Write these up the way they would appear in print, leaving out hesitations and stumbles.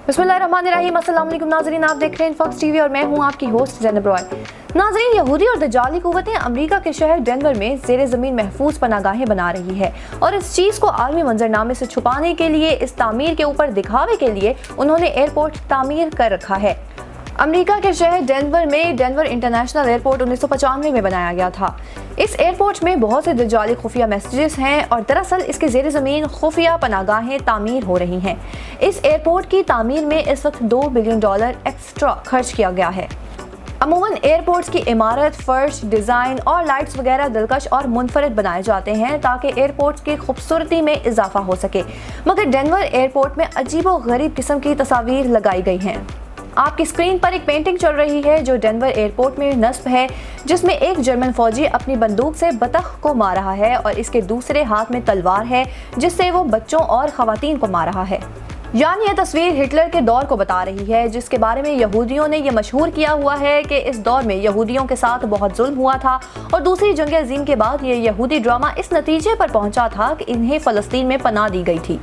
बिस्मिल्लाहिर्रहमानिर्रहीम। अस्सलाम वालेकुम नाज़रीन, आप देख रहे हैं फॉक्स टीवी और मैं हूं आपकी होस्ट ज़ैनब रॉय। नाज़रीन, यहूदी और दज्जाली कुव्वतें अमेरिका के शहर डेनवर में ज़ेरे ज़मीन महफूज पनागाहें बना रही है और इस चीज़ को आलमी मंजरनामे से छुपाने के लिए, इस तामीर के ऊपर दिखावे के लिए उन्होंने एयरपोर्ट तामीर कर रखा है। अमेरिका के शहर डेनवर में डेनवर इंटरनेशनल एयरपोर्ट 1995 में बनाया गया था। इस एयरपोर्ट में बहुत से दज्जाली खुफिया मैसेजेस हैं और दरअसल इसके ज़ेरे ज़मीन खुफिया पनागाहें तामीर हो रही हैं। इस एयरपोर्ट की तामीर में इस वक्त $2 बिलियन एक्स्ट्रा खर्च किया गया है। अमूमन एयरपोर्ट्स की इमारत, फर्श, डिज़ाइन और लाइट्स वगैरह दिलकश और मुनफरिद बनाए जाते हैं ताकि एयरपोर्ट्स की खूबसूरती में इजाफा हो सके, मगर डेनवर एयरपोर्ट में अजीबो गरीब किस्म की तस्वीर लगाई गई हैं। आपकी स्क्रीन पर एक पेंटिंग चल रही है जो डेनवर एयरपोर्ट में नस्ब है, जिसमें एक जर्मन फौजी अपनी बंदूक से बतख को मार रहा है और इसके दूसरे हाथ में तलवार है जिससे वो बच्चों और खवातीन को मार रहा है। यानी यह तस्वीर हिटलर के दौर को बता रही है, जिसके बारे में यहूदियों ने यह मशहूर किया हुआ है कि इस दौर में यहूदियों के साथ बहुत जुल्म हुआ था और दूसरी जंग अज़ीम के बाद ये यहूदी ड्रामा इस नतीजे पर पहुंचा था कि इन्हें फ़लस्तीन में पनाह दी गई थी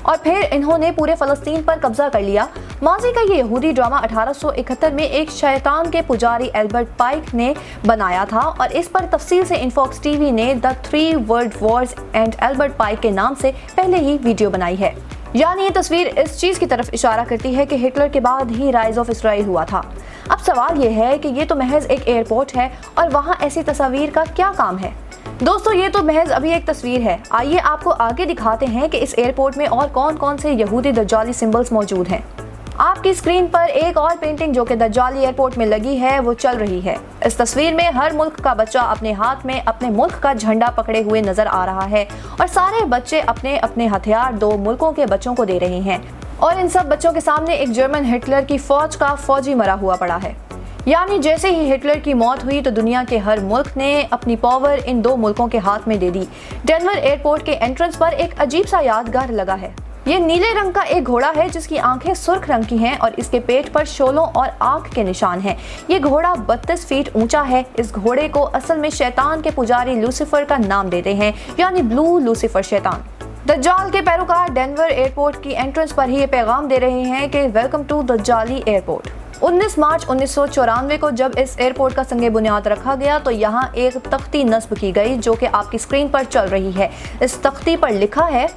और फिर इन्होंने पूरे फ़लस्तीन पर कब्जा कर लिया। माजी का ये यहूदी ड्रामा 1871 में एक शैतान के पुजारी एल्बर्ट पाइक ने बनाया था और इस पर तफसील से इनफॉक्स टीवी ने the 3 world wars and Albert Pike के नाम से पहले ही वीडियो बनाई है। यानी ये तस्वीर इस चीज़ की तरफ इशारा करती है कि हिटलर के बाद ही राइज ऑफ इसराइल हुआ था। अब सवाल ये है कि ये तो महज एक एयरपोर्ट है और वहाँ ऐसी तस्वीर का क्या काम है। दोस्तों, ये तो महज अभी एक तस्वीर है। आइए आपको आगे दिखाते हैं कि इस एयरपोर्ट में और कौन कौन से यहूदी दज्जाली सिंबल्स मौजूद हैं। आपकी स्क्रीन पर एक और पेंटिंग जो कि दज्जाली एयरपोर्ट में लगी है वो चल रही है। इस तस्वीर में हर मुल्क का बच्चा अपने हाथ में अपने मुल्क का झंडा पकड़े हुए नजर आ रहा है और सारे बच्चे अपने अपने हथियार दो मुल्कों के बच्चों को दे रहे हैं और इन सब बच्चों के सामने एक जर्मन हिटलर की फौज का फौजी मरा हुआ पड़ा है। यानी जैसे ही हिटलर की मौत हुई तो दुनिया के हर मुल्क ने अपनी पावर इन दो मुल्कों के हाथ में दे दी। डेनवर एयरपोर्ट के एंट्रेंस पर एक अजीब सा यादगार लगा है। ये नीले रंग का एक घोड़ा है जिसकी आंखें सुर्ख रंग की हैं और इसके पेट पर शोलों और आग के निशान हैं। ये घोड़ा 32 फीट ऊंचा है। इस घोड़े को असल में शैतान के पुजारी लूसीफर का नाम देते हैं, यानी ब्लू लूसीफर शैतान। दज्जाल के पैरोकार डेनवर एयरपोर्ट की एंट्रेंस पर ही ये पैगाम दे रहे हैं कि वेलकम टू दज्जाली एयरपोर्ट। 19 मार्च 1994 को जब इस एयरपोर्ट का संगे बुनियाद रखा गया तो यहाँ एक तख्ती नस्ब की गई जो कि आपकी स्क्रीन पर चल रही है। इस तख्ती पर लिखा है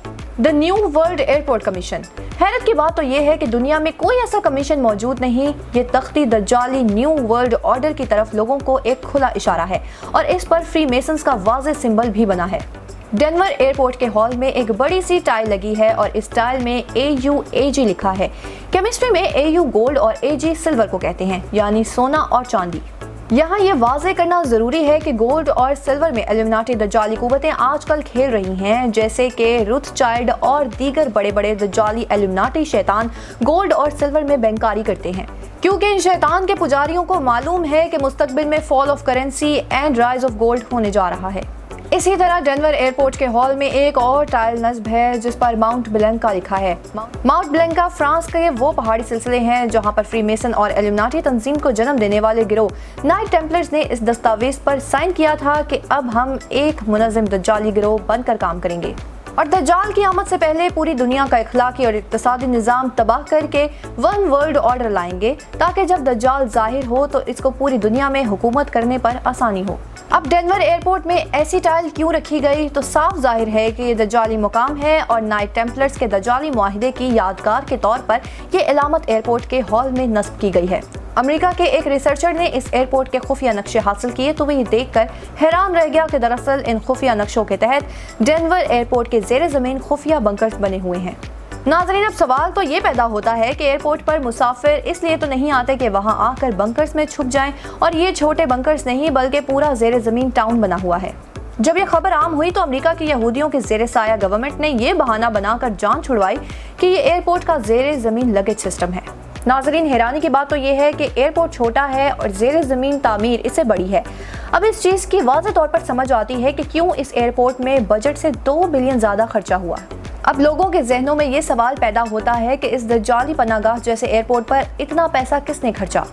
the new world airport commission. हैरत की बात तो ये है कि दुनिया में कोई ऐसा कमीशन मौजूद नहीं। ये तख्ती दज्जाली न्यू वर्ल्ड ऑर्डर की तरफ लोगों को एक खुला इशारा है और इस पर फ्री मेसन्स का वाज़ेह सिंबल भी बना है। डेनवर एयरपोर्ट के हॉल में एक बड़ी सी टाइल लगी है और इस टाइल में AUAG लिखा है। केमिस्ट्री में AU गोल्ड और AG सिल्वर को कहते हैं, यानी सोना और चांदी। यहाँ ये वाज़ेह करना ज़रूरी है कि गोल्ड और सिल्वर में इल्यूमिनाटी दज्जाली कुव्वतें आजकल खेल रही हैं, जैसे कि रोथस्चाइल्ड और दीगर बड़े बड़े दज्जाली इल्यूमिनाटी शैतान गोल्ड और सिल्वर में बैंकारी करते हैं, क्योंकि इन शैतान के पुजारियों को मालूम है कि मुस्तकबिल में fall of currency and rise of gold होने जा रहा है। इसी तरह डेनवर एयरपोर्ट के हॉल में एक और टाइल नस्ब है जिस पर माउंट ब्लैंका लिखा है। माउंट ब्लैंका फ्रांस के वो पहाड़ी सिलसिले हैं जहां पर फ्री मेसन और इल्यूमिनाटी तंजीम को जन्म देने वाले गिरोह नाइट टेम्पलर्स ने इस दस्तावेज पर साइन किया था कि अब हम एक मुनज़्ज़म दज्जाली गिरोह बनकर काम करेंगे और दज्जाल की आमद से पहले पूरी दुनिया का इखलाकी और इक़्तिसादी निज़ाम तबाह करके वन वर्ल्ड ऑर्डर लाएंगे ताकि जब दज्जाल ज़ाहिर हो तो इसको पूरी दुनिया में हुकूमत करने पर आसानी हो। अब डेनवर एयरपोर्ट में ऐसी टाइल क्यों रखी गई तो साफ जाहिर है कि ये दज्जाली मुकाम है और नाइट टेम्पलर्स के दज्जाली मुआहिदे की यादगार के तौर पर ये इलामत एयरपोर्ट के हॉल में नस्ब की गई है। अमेरिका के एक रिसर्चर ने इस एयरपोर्ट के खुफिया नक्शे हासिल किए तो वह ये देखकर हैरान रह गया कि दरअसल इन खुफिया नक्शों के तहत डेनवर एयरपोर्ट के ज़ेरे ज़मीन खुफिया बंकर्स बने हुए हैं। नाज़रीन, अब सवाल तो ये पैदा होता है कि एयरपोर्ट पर मुसाफिर इसलिए तो नहीं आते कि वहां आकर बंकर्स में छुप जाएं, और ये छोटे बंकर्स नहीं बल्कि पूरा ज़ेरे ज़मीन टाउन बना हुआ है। जब ये खबर आम हुई तो अमेरिका के यहूदियों के ज़ेरे साया गवर्नमेंट ने ये बहाना बनाकर जान छुड़वाई कि ये एयरपोर्ट का ज़ेरे ज़मीन लगेज सिस्टम है। नाज़रीन, हैरानी की बात तो ये है कि एयरपोर्ट छोटा है और ज़ेरे ज़मीन तामीर इससे बड़ी है। अब इस चीज़ की वाज़ेह तौर पर समझ आती है कि क्यों इस एयरपोर्ट में बजट से 2 बिलियन ज़्यादा खर्चा हुआ। अब लोगों के जहनों में ये सवाल पैदा होता है कि इस दज्जाली पनागाह जैसे एयरपोर्ट पर इतना पैसा किसने खर्चा,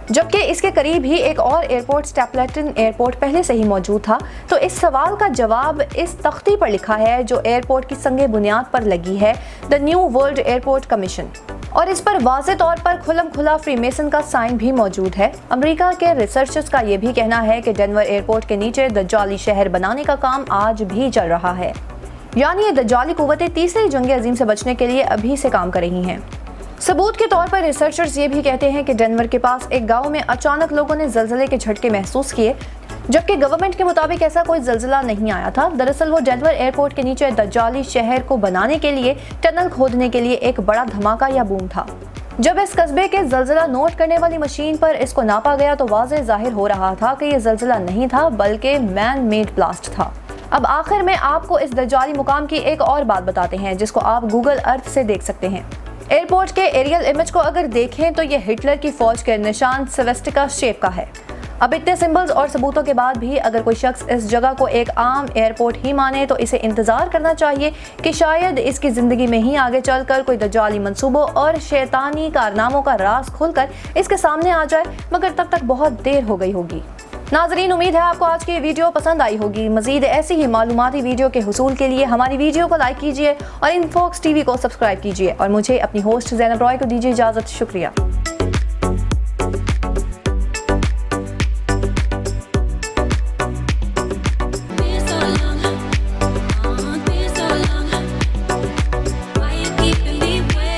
जबकि इसके करीब ही एक और एयरपोर्ट स्टैपलेटन एयरपोर्ट पहले से ही मौजूद था। तो इस सवाल का जवाब इस तख्ती पर लिखा है जो एयरपोर्ट की संगे बुनियाद पर लगी है, the new world airport commission. और इस पर वाज़ेह तौर पर खुलम खुला फ्री मेसन का साइन भी मौजूद है। अमेरिका के रिसर्चर्स का ये भी कहना है कि डेनवर एयरपोर्ट के नीचे दज्जाली शहर बनाने का काम आज भी चल रहा है, यानी ये दज्जाली कुव्वतें तीसरी जंग अजीम से बचने के लिए अभी से काम कर रही हैं। सबूत के तौर पर रिसर्चर्स ये भी कहते हैं कि डेनवर के पास एक गांव में अचानक लोगों ने ज़लज़ले के झटके महसूस किए, जबकि गवर्नमेंट के मुताबिक ऐसा कोई ज़लज़ला नहीं आया था। दरअसल वो डेनवर एयरपोर्ट के नीचे दज्जाली शहर को बनाने के लिए टनल खोदने के लिए एक बड़ा धमाका या बूम था। जब इस कस्बे के ज़लज़ला नोट करने वाली मशीन पर इसको नापा गया तो वाज़ेह ज़ाहिर हो रहा था कि ये ज़लज़ला नहीं था बल्कि मैन मेड ब्लास्ट था। अब आखिर में आपको इस दज्जाली मुकाम की एक और बात बताते हैं जिसको आप गूगल अर्थ से देख सकते हैं। एयरपोर्ट के एरियल इमेज को अगर देखें तो ये हिटलर की फौज के निशान स्वेस्टिका शेप का है। अब इतने सिंबल्स और सबूतों के बाद भी अगर कोई शख्स इस जगह को एक आम एयरपोर्ट ही माने तो इसे इंतजार करना चाहिए कि शायद इसकी जिंदगी में ही आगे चलकर कोई दज्जाली मंसूबों और शैतानी कारनामों का राज खोलकर इसके सामने आ जाए, मगर तब तक बहुत देर हो गई होगी। नाजरीन, उम्मीद है आपको आज की वीडियो पसंद आई होगी। मजीद ऐसी ही मालूमाती वीडियो के हुसूल के लिए हमारी वीडियो को लाइक कीजिए और इन्फॉक्स टीवी को सब्सक्राइब कीजिए और मुझे अपनी होस्ट ज़ैनब रॉय को दीजिए इजाज़त। शुक्रिया।